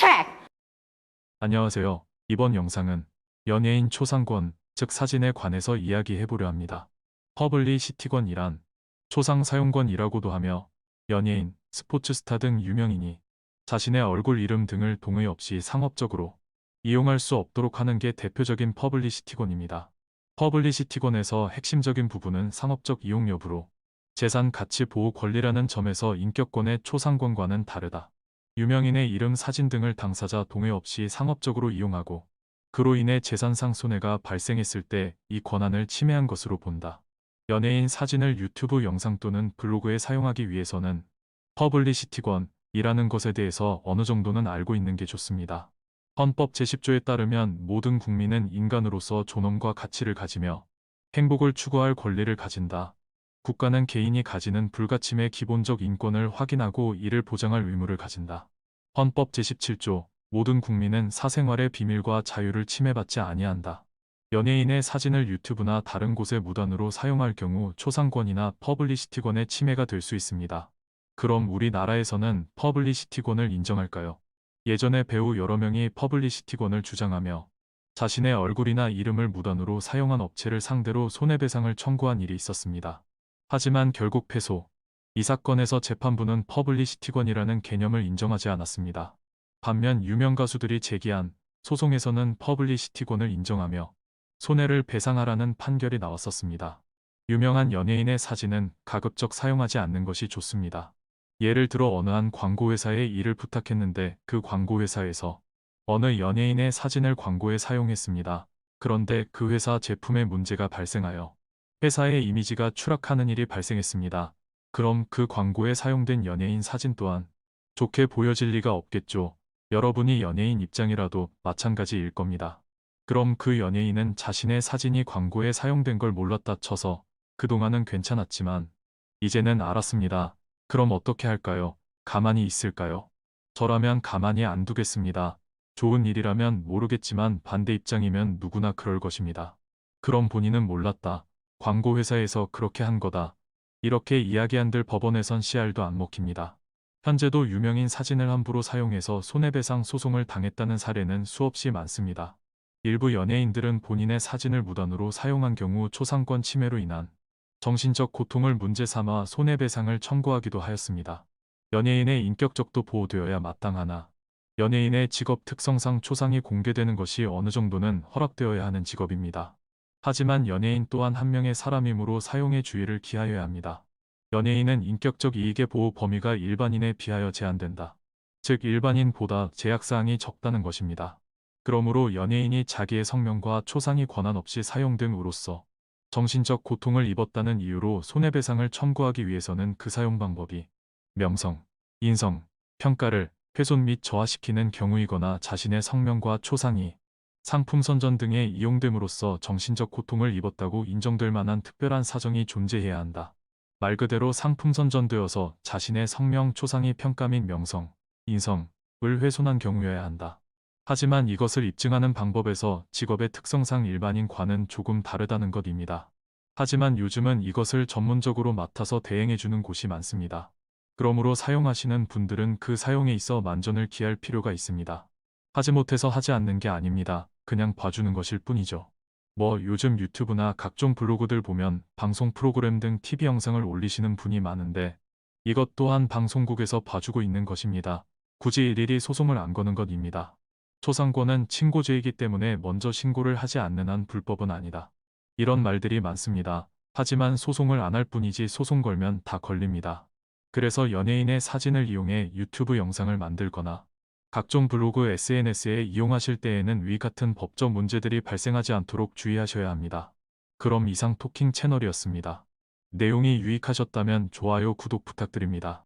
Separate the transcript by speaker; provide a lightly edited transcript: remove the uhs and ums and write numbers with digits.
Speaker 1: check.
Speaker 2: 안녕하세요. 이번 영상은 연예인 초상권, 즉 사진에 관해서 이야기해보려 합니다. 퍼블리시티권이란 초상 사용권이라고도 하며 연예인, 스포츠 스타 등 유명인이 자신의 얼굴, 이름 등을 동의 없이 상업적으로 이용할 수 없도록 하는 게 대표적인 퍼블리시티권입니다. 퍼블리시티권에서 핵심적인 부분은 상업적 이용 여부로 재산 가치 보호 권리라는 점에서 인격권의 초상권과는 다르다. 유명인의 이름, 사진 등을 당사자 동의 없이 상업적으로 이용하고 그로 인해 재산상 손해가 발생했을 때 이 권한을 침해한 것으로 본다. 연예인 사진을 유튜브 영상 또는 블로그에 사용하기 위해서는 퍼블리시티권이라는 것에 대해서 어느 정도는 알고 있는 게 좋습니다. 헌법 제10조에 따르면 모든 국민은 인간으로서 존엄과 가치를 가지며 행복을 추구할 권리를 가진다. 국가는 개인이 가지는 불가침의 기본적 인권을 확인하고 이를 보장할 의무를 가진다. 헌법 제17조 모든 국민은 사생활의 비밀과 자유를 침해받지 아니한다. 연예인의 사진을 유튜브나 다른 곳에 무단으로 사용할 경우 초상권이나 퍼블리시티권의 침해가 될 수 있습니다. 그럼 우리나라에서는 퍼블리시티권을 인정할까요? 예전에 배우 여러 명이 퍼블리시티권을 주장하며 자신의 얼굴이나 이름을 무단으로 사용한 업체를 상대로 손해배상을 청구한 일이 있었습니다. 하지만 결국 패소. 이 사건에서 재판부는 퍼블리시티권이라는 개념을 인정하지 않았습니다. 반면 유명 가수들이 제기한 소송에서는 퍼블리시티권을 인정하며 손해를 배상하라는 판결이 나왔었습니다. 유명한 연예인의 사진은 가급적 사용하지 않는 것이 좋습니다. 예를 들어 어느 한 광고회사에 일을 부탁했는데 그 광고회사에서 어느 연예인의 사진을 광고에 사용했습니다. 그런데 그 회사 제품에 문제가 발생하여 회사의 이미지가 추락하는 일이 발생했습니다. 그럼 그 광고에 사용된 연예인 사진 또한 좋게 보여질 리가 없겠죠. 여러분이 연예인 입장이라도 마찬가지일 겁니다. 그럼 그 연예인은 자신의 사진이 광고에 사용된 걸 몰랐다 쳐서 그동안은 괜찮았지만 이제는 알았습니다. 그럼 어떻게 할까요? 가만히 있을까요? 저라면 가만히 안 두겠습니다. 좋은 일이라면 모르겠지만 반대 입장이면 누구나 그럴 것입니다. 그럼 본인은 몰랐다. 광고 회사에서 그렇게 한 거다. 이렇게 이야기한들 법원에선 씨알도 안 먹힙니다. 현재도 유명인 사진을 함부로 사용해서 손해배상 소송을 당했다는 사례는 수없이 많습니다. 일부 연예인들은 본인의 사진을 무단으로 사용한 경우 초상권 침해로 인한 정신적 고통을 문제 삼아 손해배상을 청구하기도 하였습니다. 연예인의 인격적도 보호되어야 마땅하나 연예인의 직업 특성상 초상이 공개되는 것이 어느 정도는 허락되어야 하는 직업입니다. 하지만 연예인 또한 한 명의 사람이므로 사용의 주의를 기하여야 합니다. 연예인은 인격적 이익의 보호 범위가 일반인에 비하여 제한된다. 즉 일반인보다 제약사항이 적다는 것입니다. 그러므로 연예인이 자기의 성명과 초상이 권한 없이 사용됨으로써 정신적 고통을 입었다는 이유로 손해배상을 청구하기 위해서는 그 사용 방법이 명성, 인성, 평가를 훼손 및 저하시키는 경우이거나 자신의 성명과 초상이 상품 선전 등에 이용됨으로써 정신적 고통을 입었다고 인정될 만한 특별한 사정이 존재해야 한다. 말 그대로 상품 선전되어서 자신의 성명, 초상이 평가 및 명성, 인성을 훼손한 경우여야 한다. 하지만 이것을 입증하는 방법에서 직업의 특성상 일반인과는 조금 다르다는 것입니다. 하지만 요즘은 이것을 전문적으로 맡아서 대행해주는 곳이 많습니다. 그러므로 사용하시는 분들은 그 사용에 있어 만전을 기할 필요가 있습니다. 하지 못해서 하지 않는 게 아닙니다. 그냥 봐주는 것일 뿐이죠. 요즘 유튜브나 각종 블로그들 보면 방송 프로그램 등 TV 영상을 올리시는 분이 많은데 이것 또한 방송국에서 봐주고 있는 것입니다. 굳이 일일이 소송을 안 거는 것입니다. 초상권은 친고죄이기 때문에 먼저 신고를 하지 않는 한 불법은 아니다. 이런 말들이 많습니다. 하지만 소송을 안 할 뿐이지 소송 걸면 다 걸립니다. 그래서 연예인의 사진을 이용해 유튜브 영상을 만들거나 각종 블로그 SNS에 이용하실 때에는 위 같은 법적 문제들이 발생하지 않도록 주의하셔야 합니다. 그럼 이상 토킹 채널이었습니다. 내용이 유익하셨다면 좋아요, 구독 부탁드립니다.